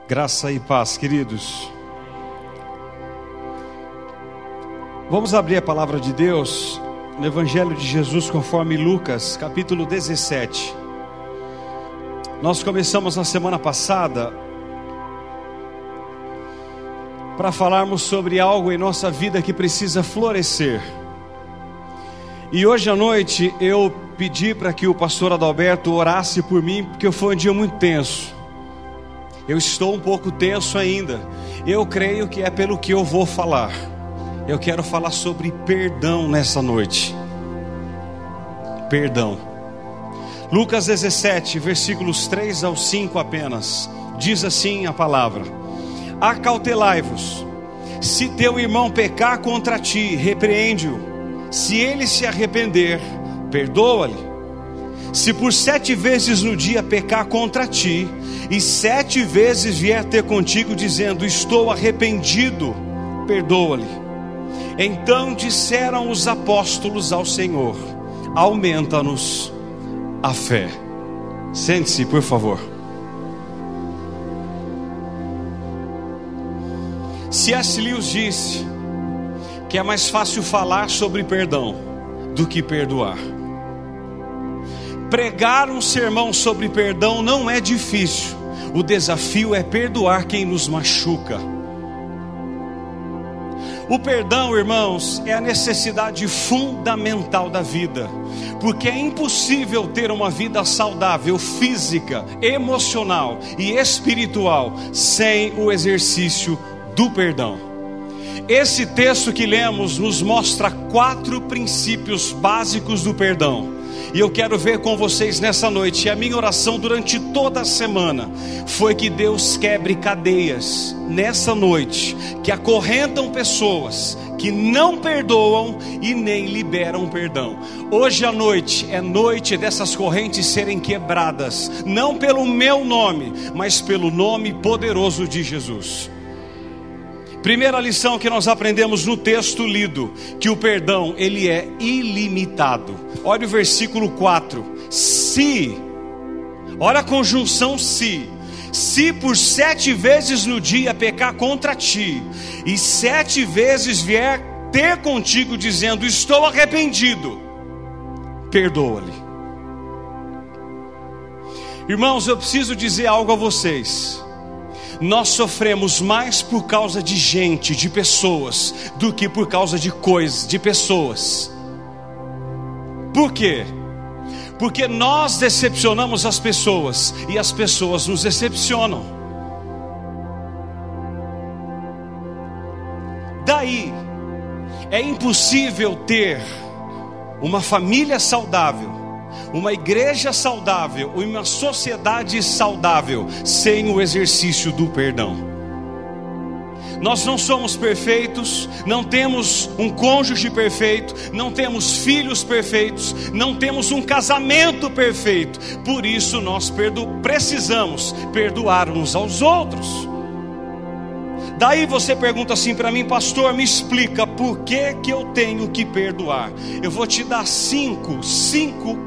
Graça e paz, queridos. Vamos abrir a palavra de Deus no Evangelho de Jesus conforme Lucas, capítulo 17. Nós começamos na semana passada para falarmos sobre algo em nossa vida que precisa florescer. E hoje à noite eu pedi para que o pastor Adalberto orasse por mim, porque foi um dia muito tenso. Eu estou um pouco tenso ainda. Eu creio que é pelo que eu vou falar. Eu quero falar sobre perdão nessa noite. Perdão. Lucas 17, versículos 3 ao 5 apenas. Diz assim a palavra: acautelai-vos. Se teu irmão pecar contra ti, repreende-o. Se ele se arrepender, perdoa-lhe. Se por 7 vezes no dia pecar contra ti, e 7 vezes vier ter contigo dizendo, estou arrependido, perdoa-lhe. Então disseram os apóstolos ao Senhor, aumenta-nos a fé. Sente-se, por favor. C.S. Lewis disse que é mais fácil falar sobre perdão do que perdoar. Pregar um sermão sobre perdão não é difícil. O desafio é perdoar quem nos machuca. O perdão, irmãos, é a necessidade fundamental da vida, porque é impossível ter uma vida saudável, física, emocional e espiritual, sem o exercício do perdão. Esse texto que lemos nos mostra 4 princípios básicos do perdão. E eu quero ver com vocês nessa noite. E a minha oração durante toda a semana foi que Deus quebre cadeias nessa noite que acorrentam pessoas que não perdoam e nem liberam perdão. Hoje à noite é noite dessas correntes serem quebradas, não pelo meu nome, mas pelo nome poderoso de Jesus. Primeira lição que nós aprendemos no texto lido, que o perdão, ele é ilimitado. Olha o versículo 4. Se, olha a conjunção se por 7 vezes no dia pecar contra ti, e 7 vezes vier ter contigo dizendo, estou arrependido, perdoa-lhe. Irmãos, eu preciso dizer algo a vocês. Nós sofremos mais por causa de gente, de pessoas, do que por causa de coisas, de pessoas. Por quê? Porque nós decepcionamos as pessoas e as pessoas nos decepcionam. Daí é impossível ter uma família saudável, uma igreja saudável, uma sociedade saudável, sem o exercício do perdão. Nós não somos perfeitos, não temos um cônjuge perfeito, não temos filhos perfeitos, não temos um casamento perfeito. Por isso nós precisamos perdoar uns aos outros. Daí você pergunta assim para mim, pastor, me explica por que eu tenho que perdoar. Eu vou te dar 5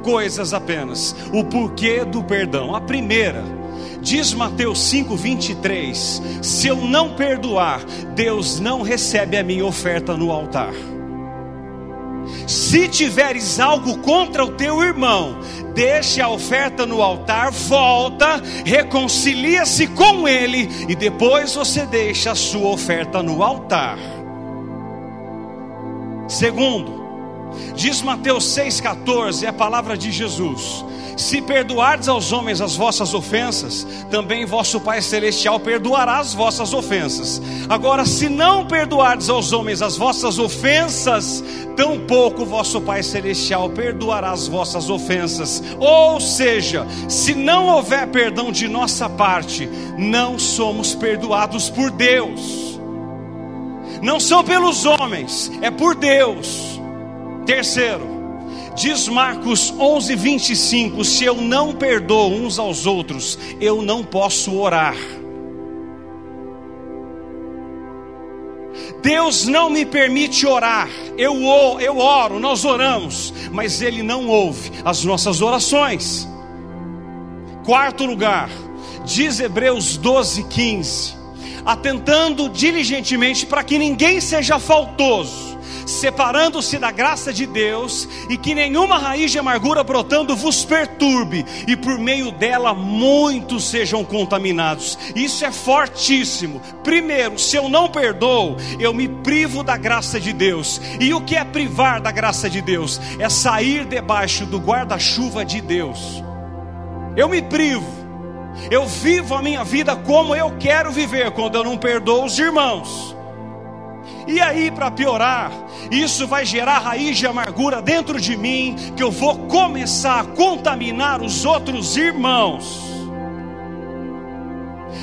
coisas apenas, o porquê do perdão. A primeira, diz Mateus 5:23, se eu não perdoar, Deus não recebe a minha oferta no altar. Se tiveres algo contra o teu irmão, deixe a oferta no altar, volta, reconcilia-se com ele, e depois você deixa a sua oferta no altar. Segundo, diz Mateus 6,14, é a palavra de Jesus, se perdoardes aos homens as vossas ofensas, também vosso Pai Celestial perdoará as vossas ofensas. Agora, se não perdoardes aos homens as vossas ofensas, tampouco vosso Pai Celestial perdoará as vossas ofensas. Ou seja, se não houver perdão de nossa parte, não somos perdoados por Deus. Não são pelos homens, é por Deus. Terceiro, diz Marcos 11:25, se eu não perdoo uns aos outros, eu não posso orar. Deus não me permite orar. Eu oro, nós oramos, mas Ele não ouve as nossas orações. Quarto lugar, Diz Hebreus 12:15: atentando diligentemente para que ninguém seja faltoso, separando-se da graça de Deus, e que nenhuma raiz de amargura brotando vos perturbe, e por meio dela muitos sejam contaminados. Isso é fortíssimo. Primeiro, se eu não perdoo, eu me privo da graça de Deus. E o que é privar da graça de Deus? É sair debaixo do guarda-chuva de Deus. Eu me privo. Eu vivo a minha vida como eu quero viver, quando eu não perdoo os irmãos. E aí, para piorar, isso vai gerar raiz de amargura dentro de mim, que eu vou começar a contaminar os outros irmãos.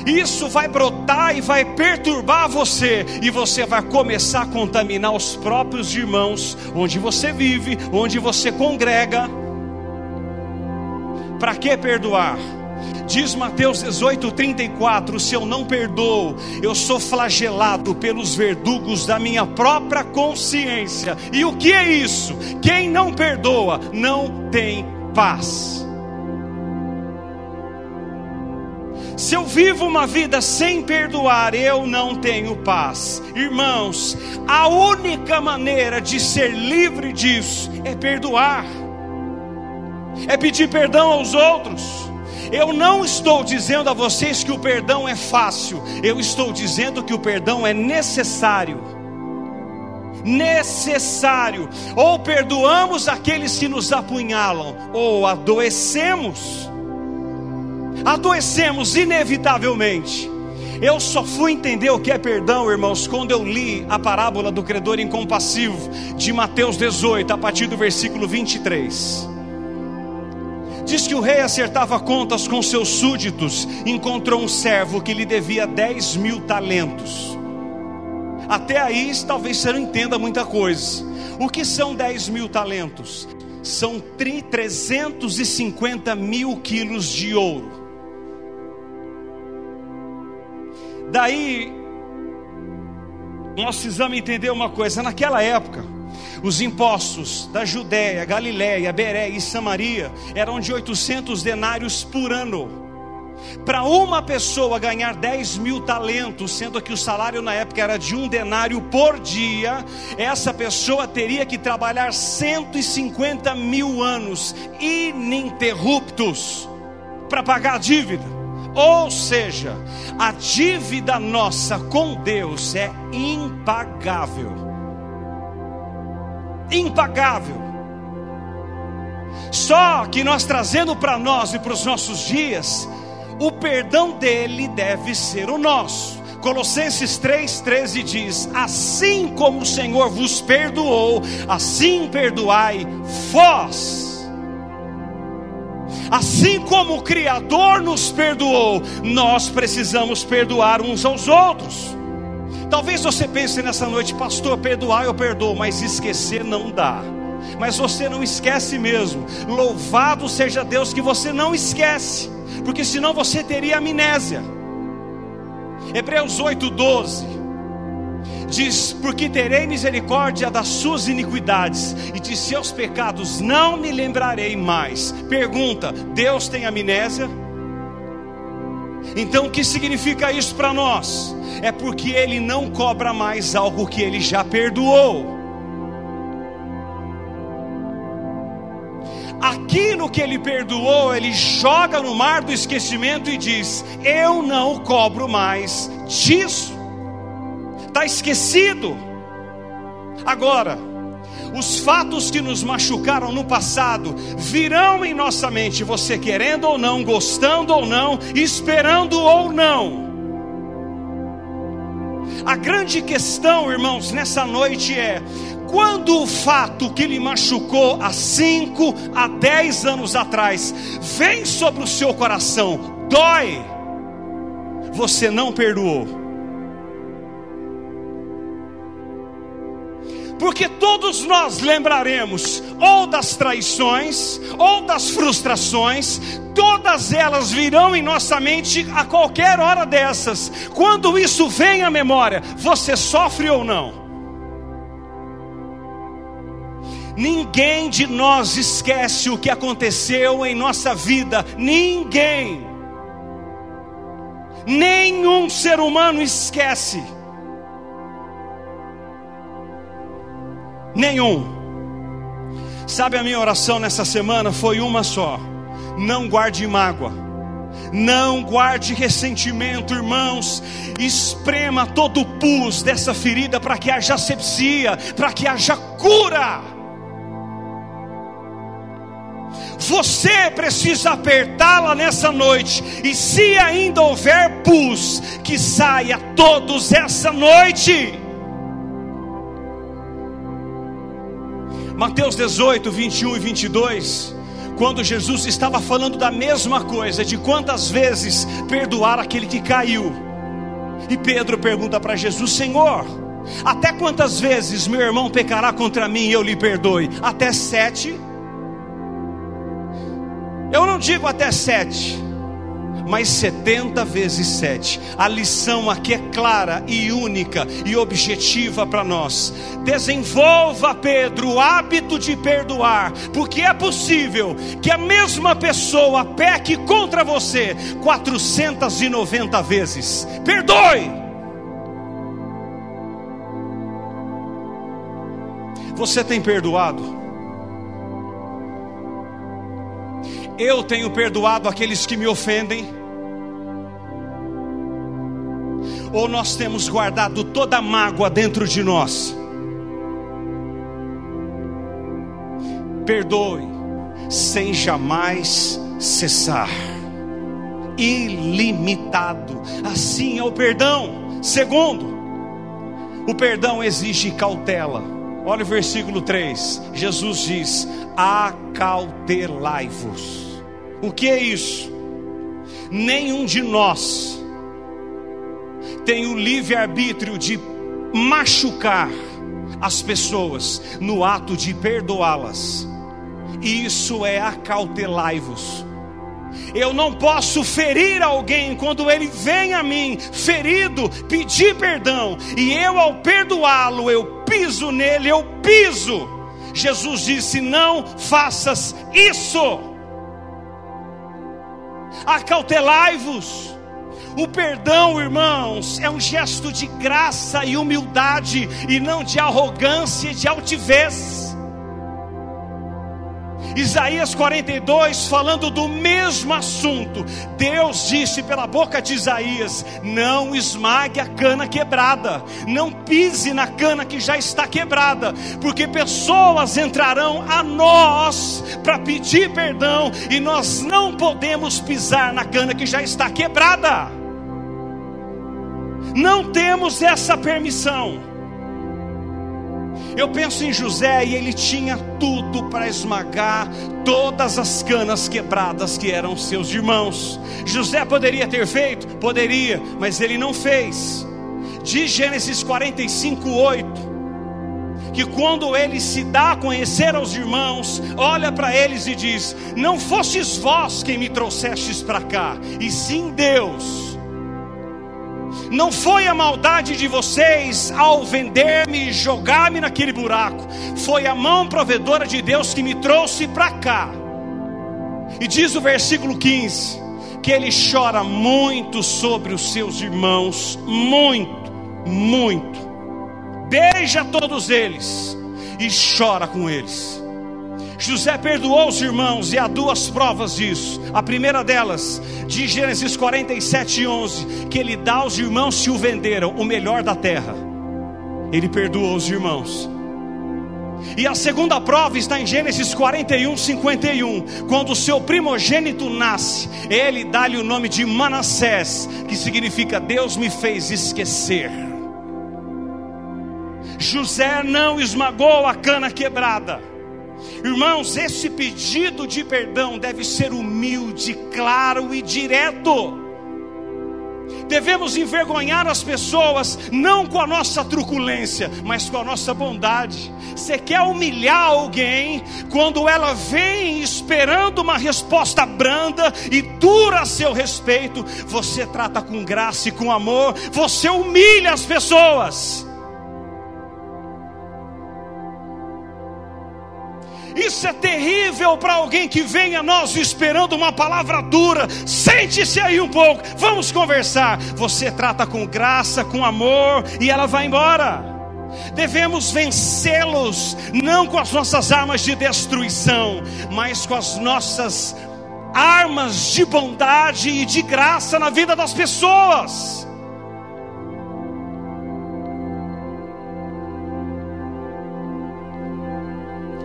Isso vai brotar e vai perturbar você, e você vai começar a contaminar os próprios irmãos, onde você vive, onde você congrega. Para que perdoar? Diz Mateus 18:34: se eu não perdoo, eu sou flagelado pelos verdugos da minha própria consciência. E o que é isso? Quem não perdoa não tem paz. Se eu vivo uma vida sem perdoar, eu não tenho paz. Irmãos, a única maneira de ser livre disso é perdoar, é pedir perdão aos outros. Eu não estou dizendo a vocês que o perdão é fácil. Eu estou dizendo que o perdão é necessário. Necessário. Ou perdoamos aqueles que nos apunhalam, ou adoecemos. Adoecemos inevitavelmente. Eu só fui entender o que é perdão, irmãos, quando eu li a parábola do credor incompassivo de Mateus 18, a partir do versículo 23. Diz que o rei acertava contas com seus súditos, encontrou um servo que lhe devia 10.000 talentos. Até aí talvez você não entenda muita coisa. O que são 10.000 talentos? São 350 mil quilos de ouro. Daí nós precisamos entender uma coisa. Naquela época, os impostos da Judéia, Galiléia, Beré e Samaria eram de 800 denários por ano. Para uma pessoa ganhar 10.000 talentos, sendo que o salário na época era de 1 denário por dia, essa pessoa teria que trabalhar 150 mil anos ininterruptos para pagar a dívida. Ou seja, a dívida nossa com Deus é impagável. Impagável. Só que nós trazendo para nós e para os nossos dias, o perdão dele deve ser o nosso. Colossenses 3:13 diz: assim como o Senhor vos perdoou, assim perdoai vós. Assim como o Criador nos perdoou, nós precisamos perdoar uns aos outros. Talvez você pense nessa noite: pastor, perdoar eu perdoo, mas esquecer não dá. Mas você não esquece mesmo. Louvado seja Deus que você não esquece, porque senão você teria amnésia. Hebreus 8:12 diz: porque terei misericórdia das suas iniquidades, e de seus pecados não me lembrarei mais. Pergunta: Deus tem amnésia? Então o que significa isso para nós? É porque Ele não cobra mais algo que Ele já perdoou. Aquilo que Ele perdoou, Ele joga no mar do esquecimento e diz: eu não cobro mais disso. Está esquecido. Agora, os fatos que nos machucaram no passado virão em nossa mente, você querendo ou não, gostando ou não, esperando ou não. A grande questão, irmãos, nessa noite é: quando o fato que lhe machucou há 5 a 10 anos atrás vem sobre o seu coração, dói, você não perdoou. Porque todos nós lembraremos ou das traições, ou das frustrações. Todas elas virão em nossa mente a qualquer hora dessas. Quando isso vem à memória, você sofre ou não? Ninguém de nós esquece o que aconteceu em nossa vida. Ninguém. Nenhum ser humano esquece. Nenhum. Sabe, a minha oração nessa semana foi uma só: não guarde mágoa, não guarde ressentimento, irmãos. Esprema todo o pus dessa ferida para que haja asepsia, para que haja cura. Você precisa apertá-la nessa noite, e se ainda houver pus, que saia todos essa noite. Mateus 18, 21 e 22, quando Jesus estava falando da mesma coisa, de quantas vezes perdoar aquele que caiu, e Pedro pergunta para Jesus: Senhor, até quantas vezes meu irmão pecará contra mim e eu lhe perdoe? Até 7? Eu não digo até 7, mas 70 vezes 7. A lição aqui é clara e única e objetiva para nós. Desenvolva, Pedro, o hábito de perdoar, porque é possível que a mesma pessoa peque contra você 490 vezes. Perdoe. Você tem perdoado? Eu tenho perdoado aqueles que me ofendem? Ou nós temos guardado toda a mágoa dentro de nós? Perdoe sem jamais cessar. Ilimitado. Assim é o perdão. Segundo, o perdão exige cautela. Olha o versículo 3. Jesus diz: acautelai-vos. O que é isso? Nenhum de nós tem o livre-arbítrio de machucar as pessoas no ato de perdoá-las. Isso é acautelai-vos. Eu não posso ferir alguém quando ele vem a mim ferido, pedir perdão, e eu, ao perdoá-lo, eu piso nele, eu piso. Jesus disse: não faças isso. Acautelai-vos. O perdão, irmãos, é um gesto de graça e humildade, e não de arrogância e de altivez. Isaías 42, falando do mesmo assunto, Deus disse pela boca de Isaías: não esmague a cana quebrada, não pise na cana que já está quebrada, porque pessoas entrarão a nós para pedir perdão, e nós não podemos pisar na cana que já está quebrada. Não temos essa permissão. Eu penso em José, e ele tinha tudo para esmagar todas as canas quebradas que eram seus irmãos. José poderia ter feito? Poderia, mas ele não fez. Diz Gênesis 45, 8, que quando ele se dá a conhecer aos irmãos, olha para eles e diz: não fostes vós quem me trouxestes para cá, e sim Deus. Não foi a maldade de vocês ao vender-me e jogar-me naquele buraco. Foi a mão provedora de Deus que me trouxe para cá. E diz o versículo 15, que ele chora muito sobre os seus irmãos. Muito, muito. Beija todos eles e chora com eles. José perdoou os irmãos, e há duas provas disso. A primeira delas, de Gênesis 47, 11, que ele dá aos irmãos que o venderam o melhor da terra. Ele perdoou os irmãos. E a segunda prova está em Gênesis 41, 51, quando o seu primogênito nasce, ele dá-lhe o nome de Manassés, que significa Deus me fez esquecer. José não esmagou a cana quebrada. Irmãos, esse pedido de perdão deve ser humilde, claro e direto. Devemos envergonhar as pessoas, não com a nossa truculência, mas com a nossa bondade. Você quer humilhar alguém, quando ela vem esperando uma resposta branda e dura a seu respeito, você trata com graça e com amor, você humilha as pessoas. Isso é terrível para alguém que vem a nós esperando uma palavra dura. Sente-se aí um pouco, vamos conversar. Você trata com graça, com amor, e ela vai embora. Devemos vencê-los, não com as nossas armas de destruição, mas com as nossas armas de bondade e de graça na vida das pessoas.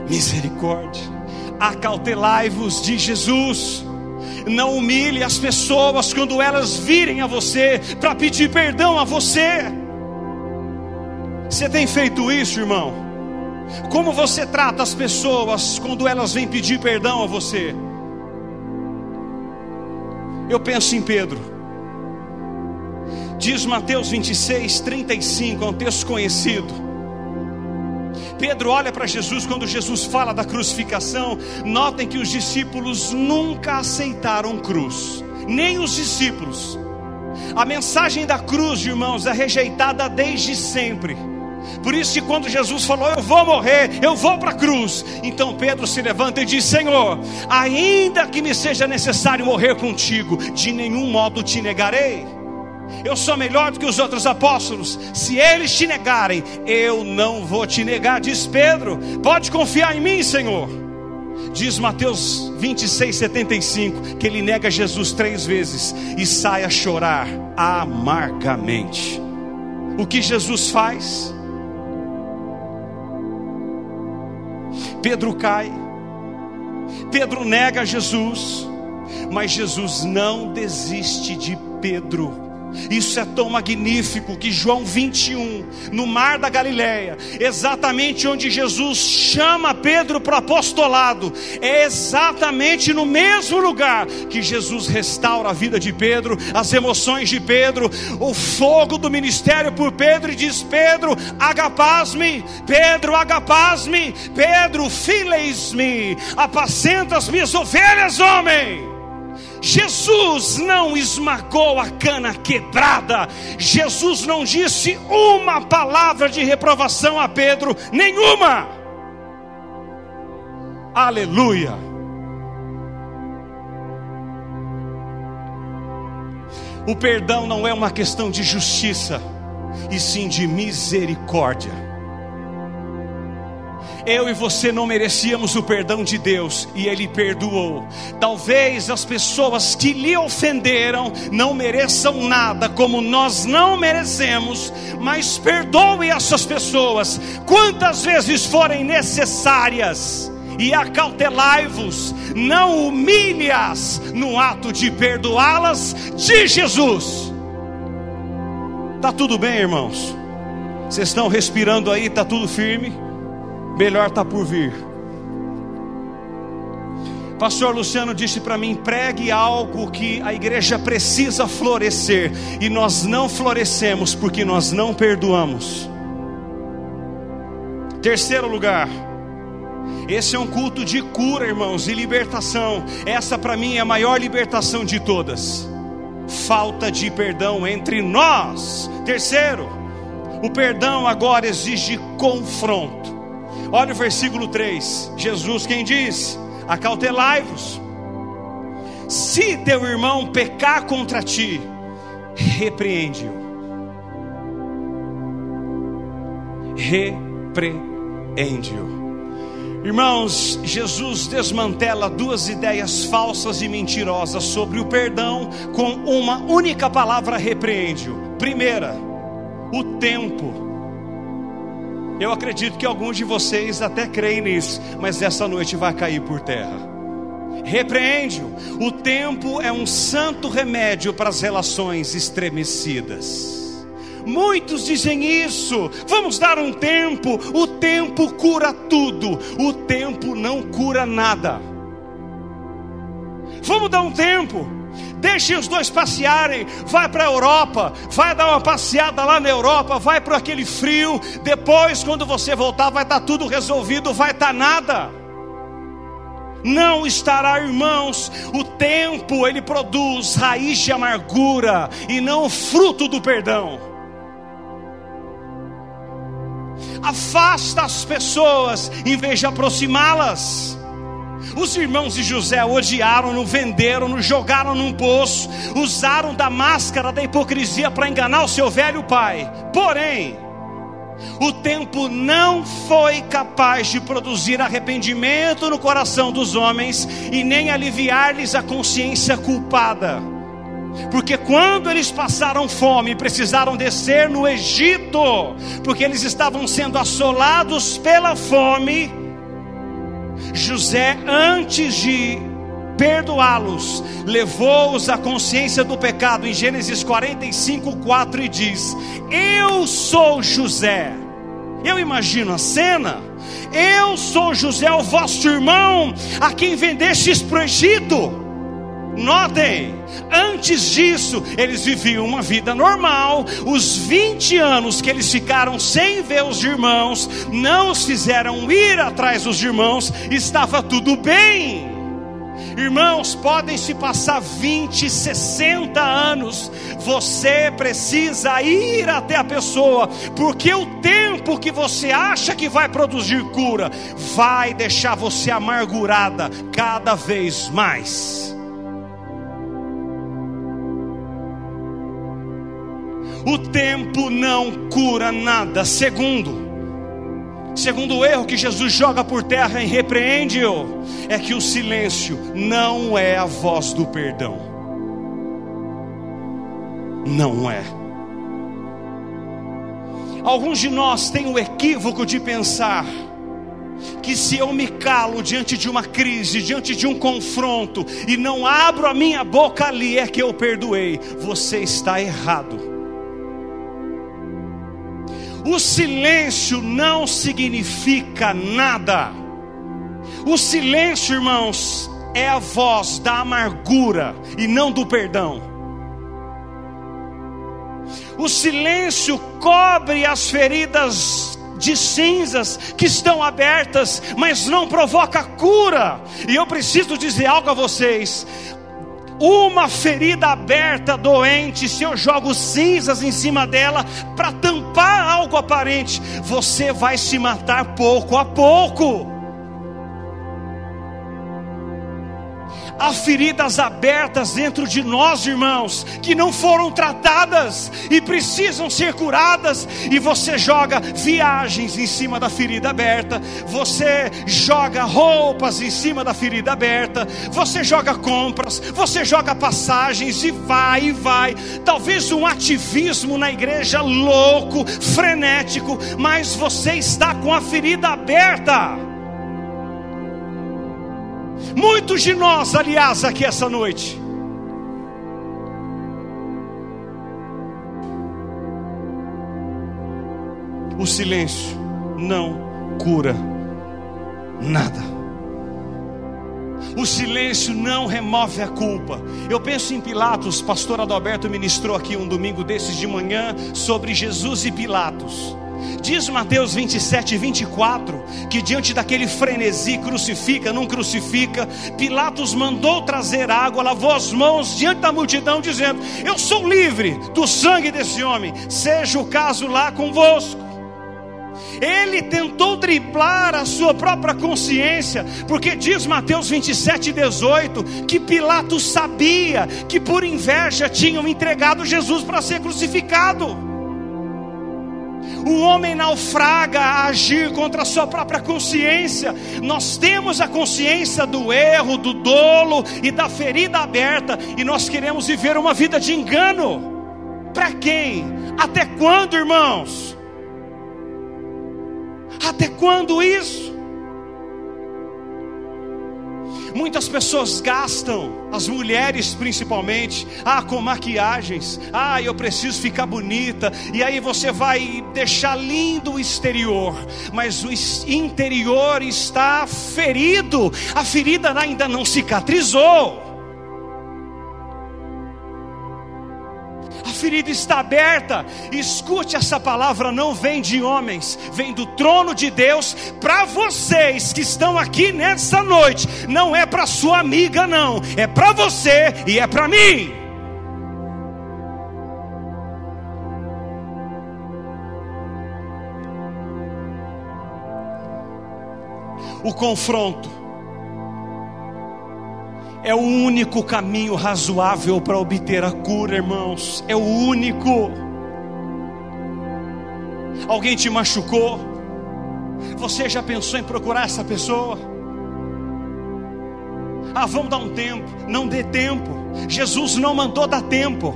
Misericórdia. Acautelai-vos de Jesus. Não humilhe as pessoas quando elas virem a você para pedir perdão a você. Você tem feito isso, irmão? Como você trata as pessoas quando elas vêm pedir perdão a você? Eu penso em Pedro. Diz Mateus 26, 35, é um texto conhecido. Pedro olha para Jesus quando Jesus fala da crucificação. Notem que os discípulos nunca aceitaram cruz, nem os discípulos. A mensagem da cruz, irmãos, é rejeitada desde sempre. Por isso que quando Jesus falou, eu vou morrer, eu vou para a cruz, então Pedro se levanta e diz, Senhor, ainda que me seja necessário morrer contigo, de nenhum modo te negarei. Eu sou melhor do que os outros apóstolos. Se eles te negarem, eu não vou te negar, diz Pedro. Pode confiar em mim, Senhor. Diz Mateus 26, 75, que ele nega Jesus 3 vezes e sai a chorar amargamente. O que Jesus faz? Pedro cai, Pedro nega Jesus, mas Jesus não desiste de Pedro. Isso é tão magnífico que João 21, no mar da Galileia, exatamente onde Jesus chama Pedro para o apostolado, é exatamente no mesmo lugar que Jesus restaura a vida de Pedro, as emoções de Pedro, o fogo do ministério por Pedro, e diz, Pedro, agapaz-me, Pedro, agapaz-me, Pedro, fileis-me, apacenta as minhas ovelhas, homem. Jesus não esmagou a cana quebrada. Jesus não disse uma palavra de reprovação a Pedro, nenhuma. Aleluia. O perdão não é uma questão de justiça, e sim de misericórdia. Eu e você não merecíamos o perdão de Deus, e Ele perdoou. Talvez as pessoas que lhe ofenderam não mereçam nada, como nós não merecemos, mas perdoe essas pessoas quantas vezes forem necessárias, e acautelai-vos, não humilhe-as no ato de perdoá-las, de Jesus. Está tudo bem, irmãos? Vocês estão respirando aí? Está tudo firme? Melhor está por vir. Pastor Luciano disse para mim, pregue algo que a igreja precisa florescer, e nós não florescemos porque nós não perdoamos. Terceiro lugar, esse é um culto de cura, irmãos, e libertação. Essa para mim é a maior libertação de todas. Falta de perdão entre nós. Terceiro, o perdão agora exige confronto. Olha o versículo 3, Jesus quem diz, acautelai-vos. Se teu irmão pecar contra ti, repreende-o. Repreende-o. Irmãos, Jesus desmantela 2 ideias falsas e mentirosas sobre o perdão com uma única palavra, repreende-o. Primeira, o tempo. Eu acredito que alguns de vocês até creem nisso, mas essa noite vai cair por terra. Repreende-o. O tempo é um santo remédio para as relações estremecidas. Muitos dizem isso. Vamos dar um tempo. O tempo cura tudo. O tempo não cura nada. Vamos dar um tempo. Deixe os dois passearem. Vai para a Europa, vai dar uma passeada lá na Europa, vai para aquele frio. Depois quando você voltar vai estar tudo resolvido, vai estar nada. Não estará, irmãos. O tempo ele produz raiz de amargura e não fruto do perdão. afasta as pessoas em vez de aproximá-las. Os irmãos de José odiaram-no, venderam-no, jogaram num poço, usaram da máscara da hipocrisia para enganar o seu velho pai. Porém, o tempo não foi capaz de produzir arrependimento no coração dos homens e nem aliviar-lhes a consciência culpada. Porque quando eles passaram fome, precisaram descer no Egito, porque eles estavam sendo assolados pela fome, José, antes de perdoá-los, levou-os à consciência do pecado. Em Gênesis 45:4 e diz: eu sou José. Eu imagino a cena. Eu sou José, o vosso irmão, a quem vendestes para o Egito. Notem, antes disso, eles viviam uma vida normal. Os 20 anos que eles ficaram sem ver os irmãos, não os fizeram ir atrás dos irmãos, estava tudo bem. Irmãos, podem se passar 20, 60 anos, você precisa ir até a pessoa, porque o tempo que você acha que vai produzir cura, vai deixar você amargurada cada vez mais. O tempo não cura nada. Segundo o erro que Jesus joga por terra e repreende-o, é que o silêncio não é a voz do perdão. Não é. Alguns de nós têm o equívoco de pensar que se eu me calo diante de uma crise, diante de um confronto, e não abro a minha boca ali, é que eu perdoei. Você está errado. O silêncio não significa nada. O silêncio, irmãos, é a voz da amargura e não do perdão. O silêncio cobre as feridas de cinzas que estão abertas, mas não provoca cura. E eu preciso dizer algo a vocês: uma ferida aberta, doente, se eu jogo cinzas em cima dela para tampar algo aparente, você vai se matar pouco a pouco. Há feridas abertas dentro de nós, irmãos, que não foram tratadas e precisam ser curadas. E você joga viagens em cima da ferida aberta, você joga roupas em cima da ferida aberta, você joga compras, você joga passagens e vai e vai. Talvez um ativismo na igreja louco, frenético, mas você está com a ferida aberta. Muitos de nós, aliás, aqui essa noite, o silêncio não cura nada. O silêncio não remove a culpa. Eu penso em Pilatos. Pastor Adalberto ministrou aqui um domingo desses de manhã sobre Jesus e Pilatos. Diz Mateus 27:24 que diante daquele frenesi, crucifica, não crucifica, Pilatos mandou trazer água, lavou as mãos diante da multidão, dizendo: eu sou livre do sangue desse homem, seja o caso lá convosco. Ele tentou driblar a sua própria consciência, porque diz Mateus 27:18 que Pilatos sabia que por inveja tinham entregado Jesus para ser crucificado. O homem naufraga a agir contra a sua própria consciência. Nós temos a consciência do erro, do dolo e da ferida aberta, e nós queremos viver uma vida de engano. Para quem? Até quando, irmãos? Até quando isso? Muitas pessoas gastam, as mulheres principalmente, com maquiagens. Eu preciso ficar bonita. E aí você vai deixar lindo o exterior, mas o interior está ferido. A ferida ainda não cicatrizou. A ferida está aberta. Escute, essa palavra não vem de homens, vem do trono de Deus para vocês que estão aqui nessa noite. Não é para sua amiga, não, é para você e é para mim. o confronto é o único caminho razoável para obter a cura, irmãos. É o único. Alguém te machucou? Você já pensou em procurar essa pessoa? Vamos dar um tempo. Não dê tempo. Jesus não mandou dar tempo.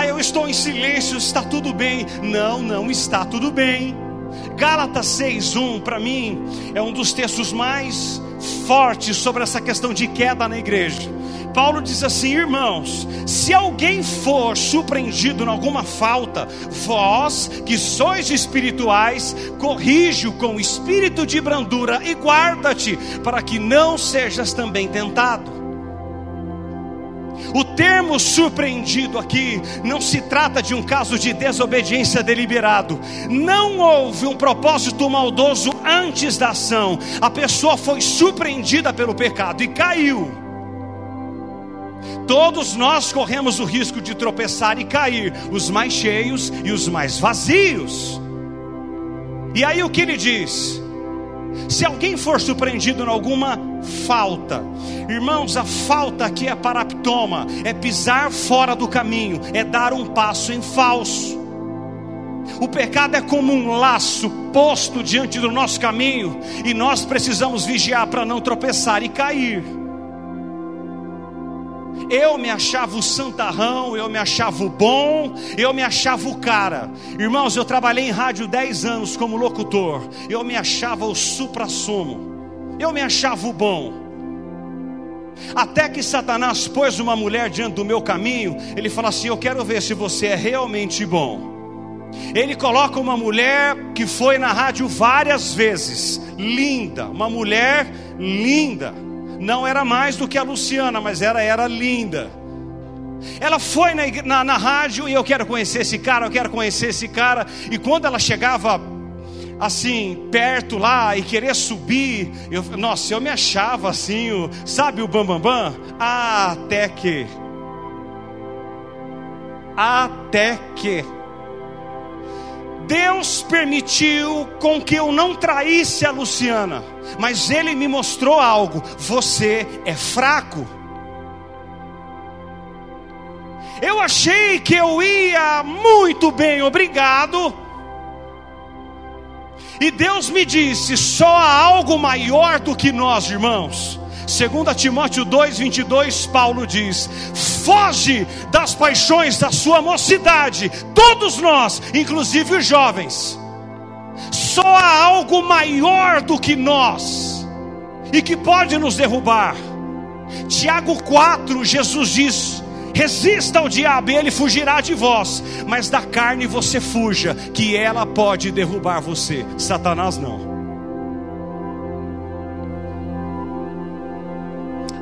Eu estou em silêncio, está tudo bem. Não está tudo bem. Gálatas 6:1 para mim é um dos textos mais fortes sobre essa questão de queda na igreja. Paulo diz assim: irmãos, se alguém for surpreendido em alguma falta, vós que sois espirituais, corrige-o com espírito de brandura e guarda-te, para que não sejas também tentado. O termo surpreendido aqui não se trata de um caso de desobediência deliberado. Não houve um propósito maldoso antes da ação. A pessoa foi surpreendida pelo pecado e caiu. Todos nós corremos o risco de tropeçar e cair, os mais cheios e os mais vazios. E aí o que ele diz? Se alguém for surpreendido em alguma falta, irmãos, a falta aqui é paraptoma, é pisar fora do caminho, é dar um passo em falso. O pecado é como um laço posto diante do nosso caminho, e nós precisamos vigiar para não tropeçar e cair. Eu me achava o santarrão, eu me achava o bom, eu me achava o cara. Irmãos, eu trabalhei em rádio 10 anos como locutor. Eu me achava o suprassumo, eu me achava o bom. Até que Satanás pôs uma mulher diante do meu caminho. Ele fala assim: eu quero ver se você é realmente bom. Ele coloca uma mulher que foi na rádio várias vezes, linda, uma mulher linda. Não era mais do que a Luciana, mas era linda. Ela foi na rádio, e eu quero conhecer esse cara, eu quero conhecer esse cara. E quando ela chegava assim, perto lá, e querer subir, eu me achava assim, sabe o bambambam? Até que Deus permitiu com que eu não traísse a Luciana, mas Ele me mostrou algo: você é fraco. Eu achei que eu ia muito bem, obrigado. E Deus me disse: só há algo maior do que nós, irmãos. 2 Timóteo 2:22, Paulo diz: foge das paixões da sua mocidade. Todos nós, inclusive os jovens. Só há algo maior do que nós, e que pode nos derrubar. Tiago 4, Jesus diz: resista ao diabo e ele fugirá de vós, mas da carne você fuja, que ela pode derrubar você. Satanás não.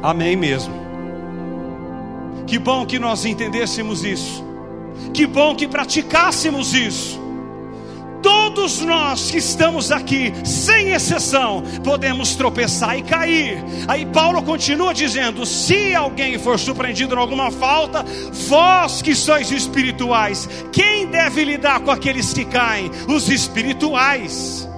Amém mesmo. Que bom que nós entendêssemos isso. Que bom que praticássemos isso. Todos nós que estamos aqui, sem exceção, podemos tropeçar e cair. Aí Paulo continua dizendo: se alguém for surpreendido em alguma falta, vós que sois espirituais, quem deve lidar com aqueles que caem? Os espirituais.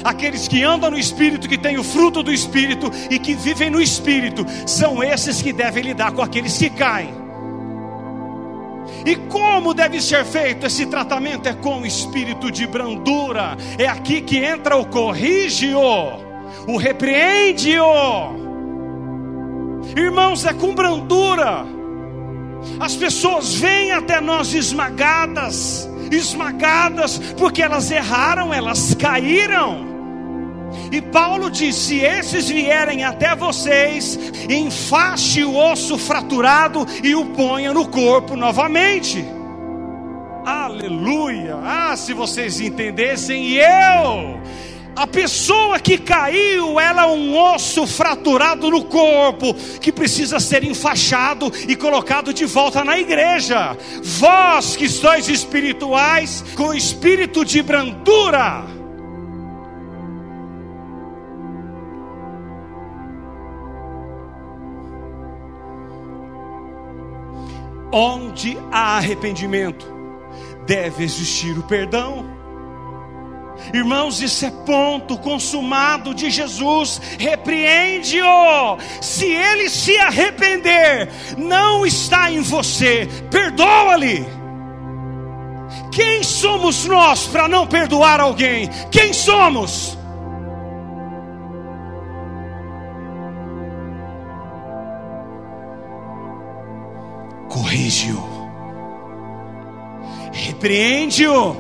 Aqueles que andam no Espírito, que têm o fruto do Espírito e que vivem no Espírito, são esses que devem lidar com aqueles que caem. E como deve ser feito esse tratamento? É com o espírito de brandura. É aqui que entra o corrige-o, o repreende-o. Irmãos, é com brandura. As pessoas vêm até nós esmagadas, porque elas erraram, elas caíram. E Paulo diz: se esses vierem até vocês, enfaste o osso fraturado e o ponha no corpo novamente. Aleluia! Se vocês entendessem, a pessoa que caiu, ela é um osso fraturado no corpo, que precisa ser enfaixado e colocado de volta na igreja. Vós que sois espirituais, com espírito de brandura. Onde há arrependimento, deve existir o perdão. Irmãos, isso é ponto consumado de Jesus. Repreende-o. Se ele se arrepender, não está em você, perdoa-lhe. Quem somos nós para não perdoar alguém? Quem somos? Corrige-o, repreende-o.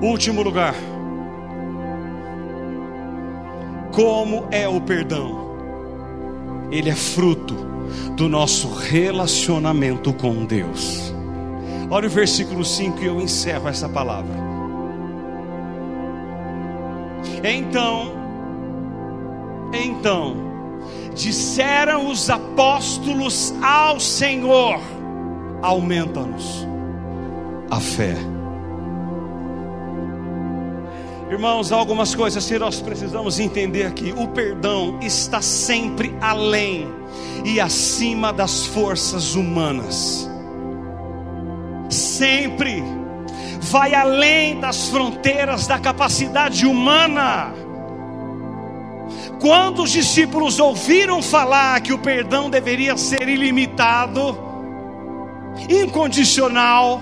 Último lugar, como é o perdão? Ele é fruto do nosso relacionamento com Deus. Olha o versículo 5 e eu encerro essa palavra. Então disseram os apóstolos ao Senhor: aumenta-nos a fé. Irmãos, há algumas coisas que nós precisamos entender aqui. O perdão está sempre além e acima das forças humanas. Sempre vai além das fronteiras da capacidade humana. Quando os discípulos ouviram falar que o perdão deveria ser ilimitado, incondicional,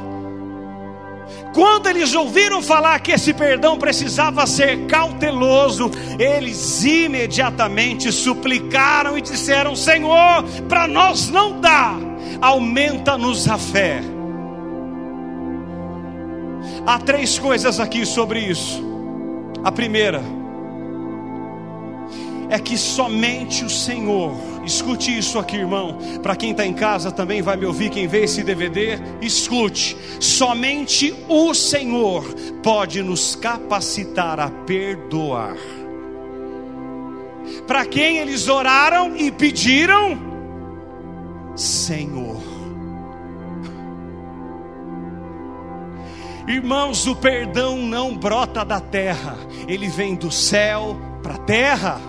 quando eles ouviram falar que esse perdão precisava ser cauteloso, eles imediatamente suplicaram e disseram: Senhor, para nós não dá, aumenta-nos a fé. Há 3 coisas aqui sobre isso. A primeira é que somente o Senhor, escute isso aqui, irmão, para quem está em casa também vai me ouvir, quem vê esse DVD, escute, somente o Senhor pode nos capacitar a perdoar. Para quem eles oraram e pediram? Senhor. Irmãos, o perdão não brota da terra, ele vem do céu para a terra.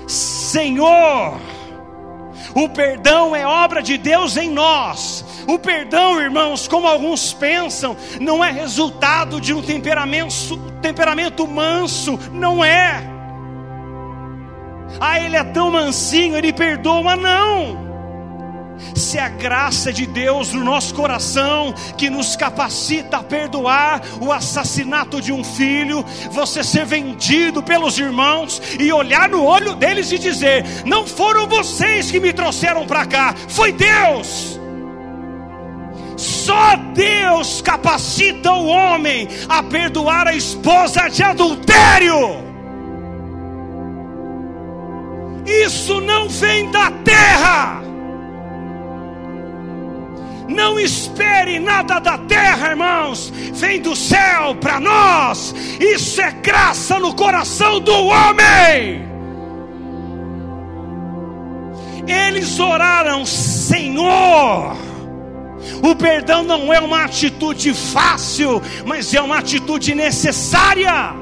Senhor, o perdão é obra de Deus em nós. O perdão, irmãos, como alguns pensam, não é resultado de um temperamento manso. Não é. Ah, ele é tão mansinho, ele perdoa. Não. Se a graça de Deus no nosso coração, que nos capacita a perdoar o assassinato de um filho, você ser vendido pelos irmãos e olhar no olho deles e dizer: não foram vocês que me trouxeram para cá, foi Deus. Só Deus capacita o homem a perdoar a esposa de adultério. Isso não vem da terra. Não espere nada da terra, irmãos. Vem do céu para nós. Isso é graça no coração do homem. Eles oraram: Senhor. O perdão não é uma atitude fácil, mas é uma atitude necessária.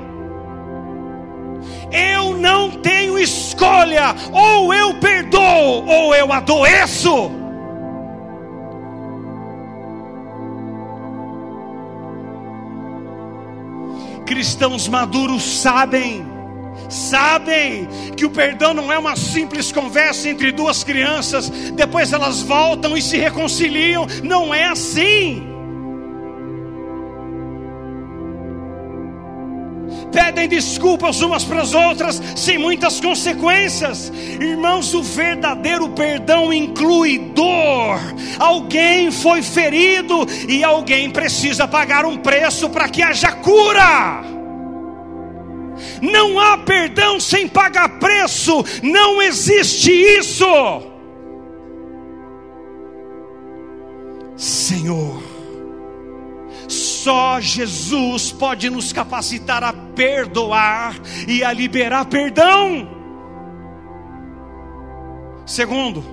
Eu não tenho escolha. Ou eu perdoo, ou eu adoeço. Cristãos maduros sabem que o perdão não é uma simples conversa entre 2 crianças, depois elas voltam e se reconciliam. Não é assim. Pedem desculpas umas para as outras sem muitas consequências. Irmãos, o verdadeiro perdão inclui dor. Alguém foi ferido e alguém precisa pagar um preço para que haja cura. Não há perdão sem pagar preço. Não existe isso. Senhor, só Jesus pode nos capacitar a perdoar e a liberar perdão. Segundo,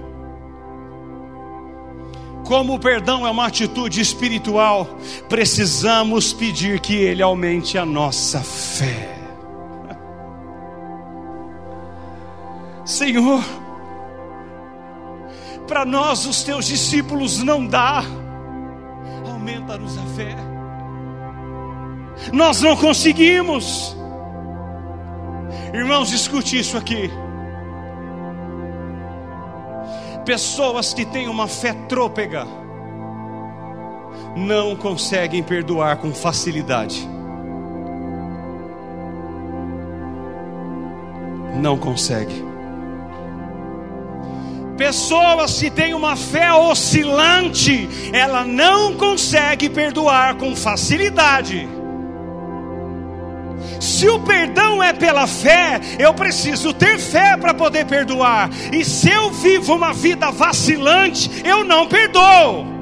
como o perdão é uma atitude espiritual, precisamos pedir que Ele aumente a nossa fé. Senhor, para nós os teus discípulos não dá. aumenta-nos a fé. Nós não conseguimos. Irmãos, escute isso aqui. Pessoas que têm uma fé trôpega não conseguem perdoar com facilidade. Não consegue. Pessoas que têm uma fé oscilante, ela não consegue perdoar com facilidade. Se o perdão é pela fé, eu preciso ter fé para poder perdoar. E se eu vivo uma vida vacilante, eu não perdoo.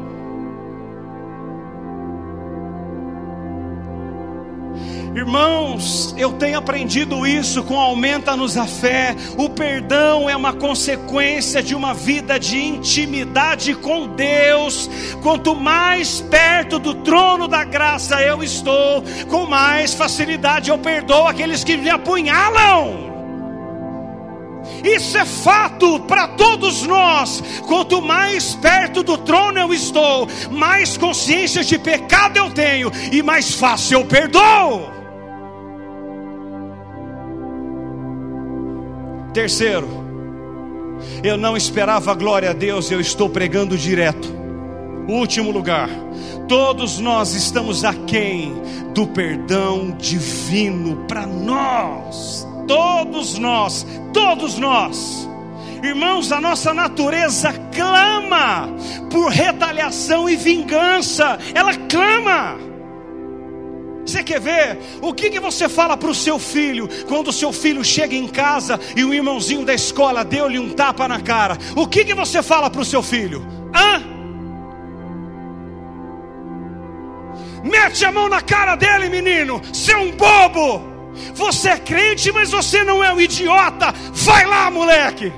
Irmãos, eu tenho aprendido isso com Aumenta-nos a Fé. O perdão é uma consequência de uma vida de intimidade com Deus. Quanto mais perto do trono da graça eu estou, com mais facilidade eu perdoo aqueles que me apunhalam. Isso é fato para todos nós. Quanto mais perto do trono eu estou, mais consciência de pecado eu tenho e mais fácil eu perdoo. Terceiro, eu não esperava a glória a Deus, eu estou pregando direto. Último lugar, todos nós estamos aquém do perdão divino para nós. Todos nós. Irmãos, a nossa natureza clama por retaliação e vingança. Ela clama. Você quer ver? O que você fala para o seu filho quando o seu filho chega em casa e o irmãozinho da escola deu-lhe um tapa na cara? O que você fala para o seu filho? Mete a mão na cara dele, menino. Você é um bobo. Você é crente, mas você não é um idiota. Vai lá, moleque.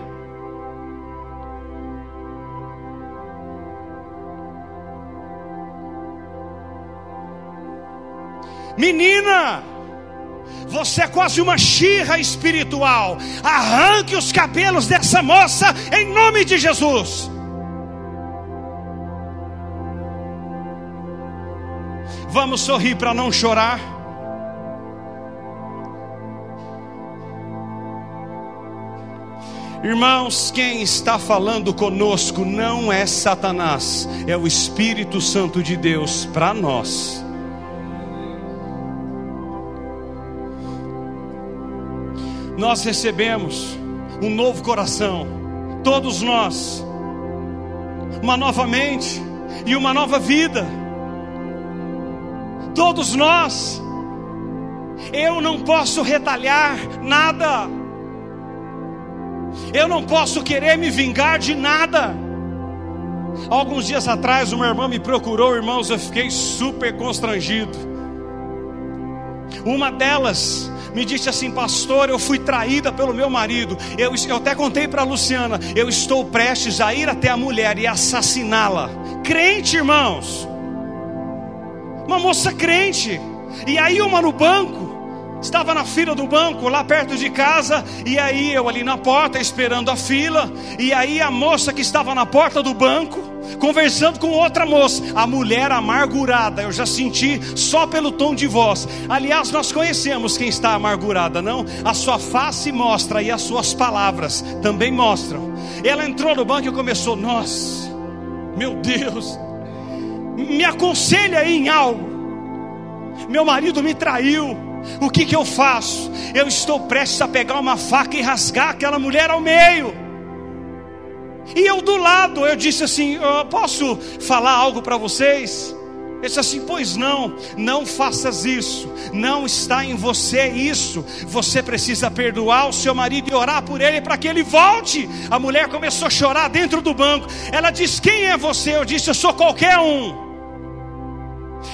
Menina, você é quase uma xirra espiritual. Arranque os cabelos dessa moça em nome de Jesus. Vamos sorrir para não chorar. Irmãos, quem está falando conosco não é Satanás, é o Espírito Santo de Deus para nós. Nós recebemos um novo coração, todos nós, uma nova mente e uma nova vida. Todos nós. Eu não posso retalhar nada. Eu não posso querer me vingar de nada. Alguns dias atrás uma irmã me procurou, irmãos, eu fiquei super constrangido. Uma delas me disse assim: pastor, eu fui traída pelo meu marido. Eu até contei para a Luciana, eu estou prestes a ir até a mulher e assassiná-la. Crente, irmãos. Uma moça crente. E aí uma no banco, estava na fila do banco, lá perto de casa. E aí eu ali na porta, esperando a fila. E aí a moça que estava na porta do banco, conversando com outra moça. A mulher amargurada, eu já senti só pelo tom de voz. Aliás, nós conhecemos quem está amargurada, não? A sua face mostra e as suas palavras também mostram. Ela entrou no banco e começou: nossa, meu Deus, me aconselha aí em algo. Meu marido me traiu. O que eu faço? Eu estou prestes a pegar uma faca e rasgar aquela mulher ao meio. E eu do lado, eu disse assim: posso falar algo para vocês? Ele disse assim: pois não, não faças isso. Não está em você isso. Você precisa perdoar o seu marido e orar por ele para que ele volte. A mulher começou a chorar dentro do banco. Ela disse: quem é você? Eu disse: eu sou qualquer um.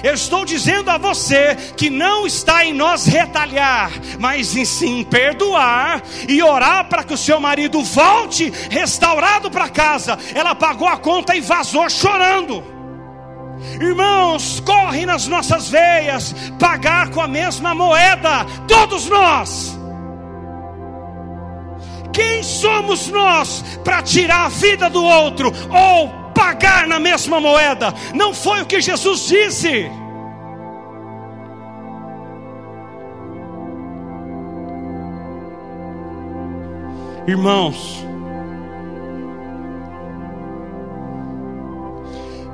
Eu estou dizendo a você que não está em nós retalhar, mas em sim perdoar e orar para que o seu marido volte restaurado para casa. Ela pagou a conta e vazou chorando. Irmãos, corre nas nossas veias pagar com a mesma moeda, todos nós. Quem somos nós para tirar a vida do outro ou pagar na mesma moeda. Não foi o que Jesus disse. Irmãos,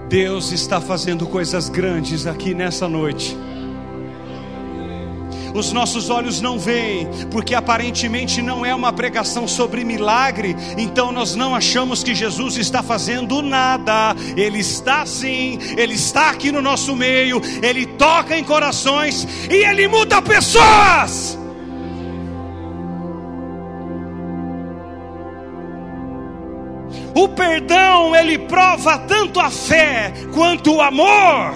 Deus está fazendo coisas grandes aqui nessa noite. Os nossos olhos não veem, porque aparentemente não é uma pregação sobre milagre, então nós não achamos que Jesus está fazendo nada. Ele está sim, Ele está aqui no nosso meio, Ele toca em corações e Ele muda pessoas. O perdão, ele prova tanto a fé quanto o amor.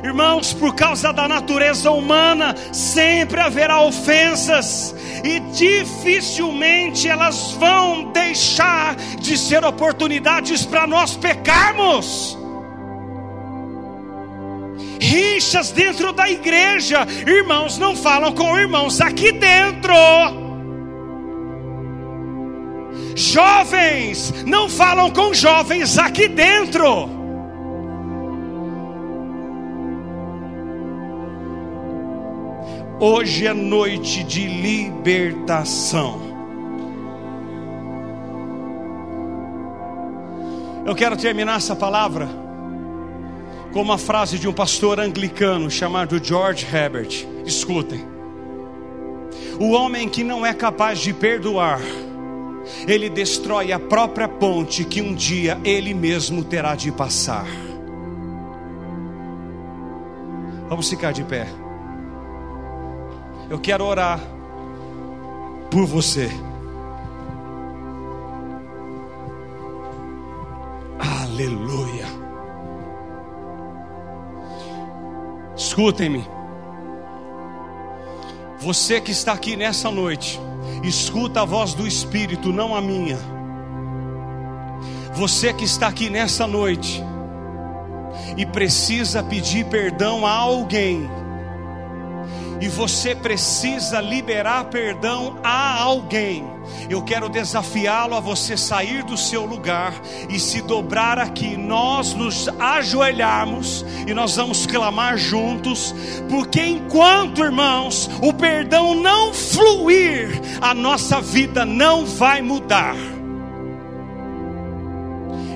Irmãos, por causa da natureza humana, sempre haverá ofensas, e dificilmente elas vão deixar de ser oportunidades para nós pecarmos. Rixas dentro da igreja, irmãos não falam com irmãos aqui dentro. Jovens não falam com jovens aqui dentro. Hoje é noite de libertação. Eu quero terminar essa palavra com uma frase de um pastor anglicano chamado George Herbert. Escutem: o homem que não é capaz de perdoar, ele destrói a própria ponte que um dia ele mesmo terá de passar. Vamos ficar de pé. Eu quero orar por você. Aleluia. Escutem-me. Você que está aqui nessa noite, escuta a voz do Espírito, não a minha. Você que está aqui nessa noite e precisa pedir perdão a alguém, e você precisa liberar perdão a alguém, eu quero desafiá-lo a você sair do seu lugar e se dobrar aqui. Nós nos ajoelharmos e nós vamos clamar juntos, porque enquanto, irmãos, o perdão não fluir, a nossa vida não vai mudar.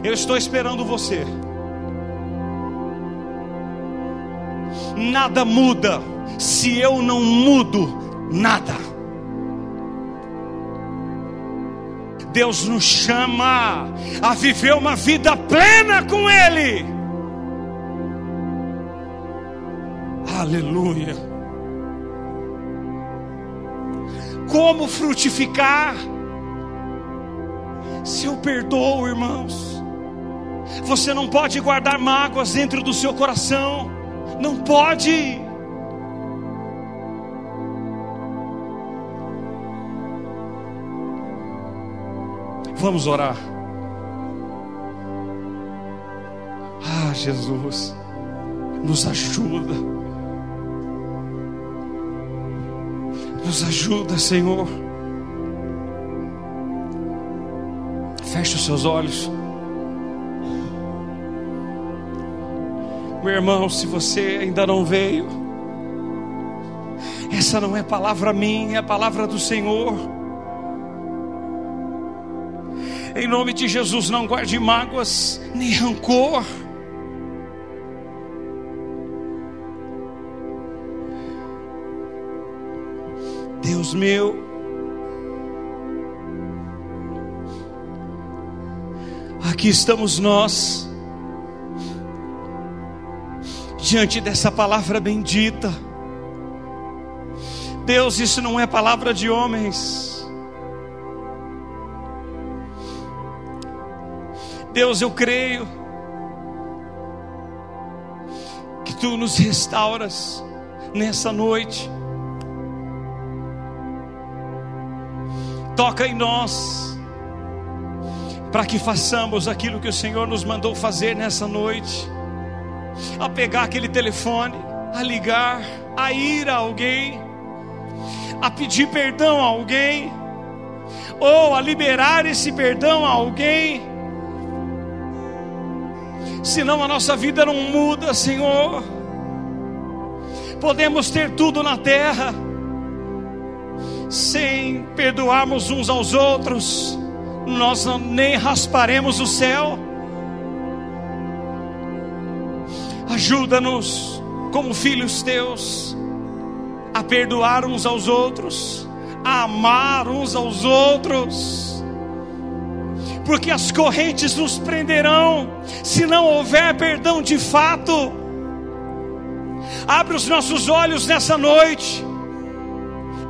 Eu estou esperando você. Nada muda se eu não mudo nada. Deus nos chama a viver uma vida plena com Ele. Aleluia. Como frutificar? Se eu perdoo, irmãos. Você não pode guardar mágoas dentro do seu coração. Não pode. Vamos orar. Ah, Jesus, nos ajuda. Nos ajuda, Senhor. Feche os seus olhos. Meu irmão, se você ainda não veio, essa não é palavra minha, é palavra do Senhor. Em nome de Jesus, não guarde mágoas nem rancor. Deus meu, aqui estamos nós, diante dessa palavra bendita. Deus, isso não é palavra de homens. Deus, eu creio que Tu nos restauras nessa noite. Toca em nós, para que façamos aquilo que o Senhor nos mandou fazer nessa noite. A pegar aquele telefone, a ligar, a ir a alguém, a pedir perdão a alguém, ou a liberar esse perdão a alguém. Senão a nossa vida não muda, Senhor. Podemos ter tudo na terra, sem perdoarmos uns aos outros, nós nem rasparemos o céu. Ajuda-nos, como filhos teus, a perdoar uns aos outros, a amar uns aos outros, porque as correntes nos prenderão, se não houver perdão de fato. Abre os nossos olhos nessa noite,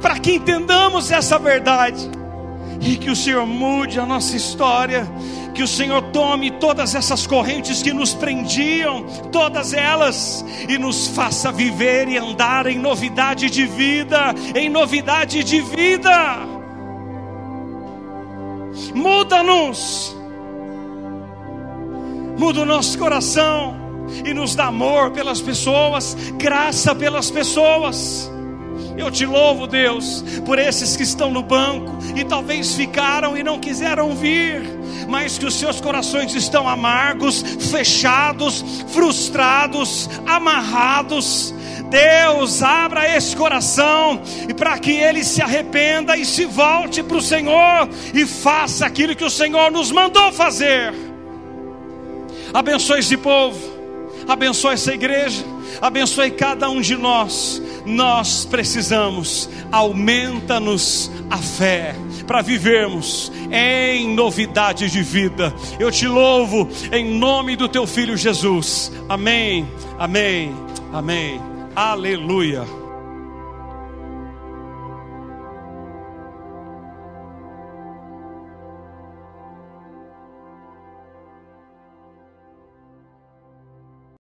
para que entendamos essa verdade, e que o Senhor mude a nossa história, que o Senhor tome todas essas correntes que nos prendiam, todas elas, e nos faça viver e andar em novidade de vida, em novidade de vida. Muda-nos, muda o nosso coração, e nos dá amor pelas pessoas, graça pelas pessoas. Eu te louvo, Deus, por esses que estão no banco e talvez ficaram e não quiseram vir, mas que os seus corações estão amargos, fechados, frustrados, amarrados. Deus, abra esse coração, e para que ele se arrependa e se volte para o Senhor e faça aquilo que o Senhor nos mandou fazer. Abençoe esse povo, abençoe essa igreja, abençoe cada um de nós. Nós precisamos, aumenta-nos a fé para vivermos em novidade de vida. Eu te louvo em nome do teu Filho Jesus. Amém, amém, amém. Aleluia.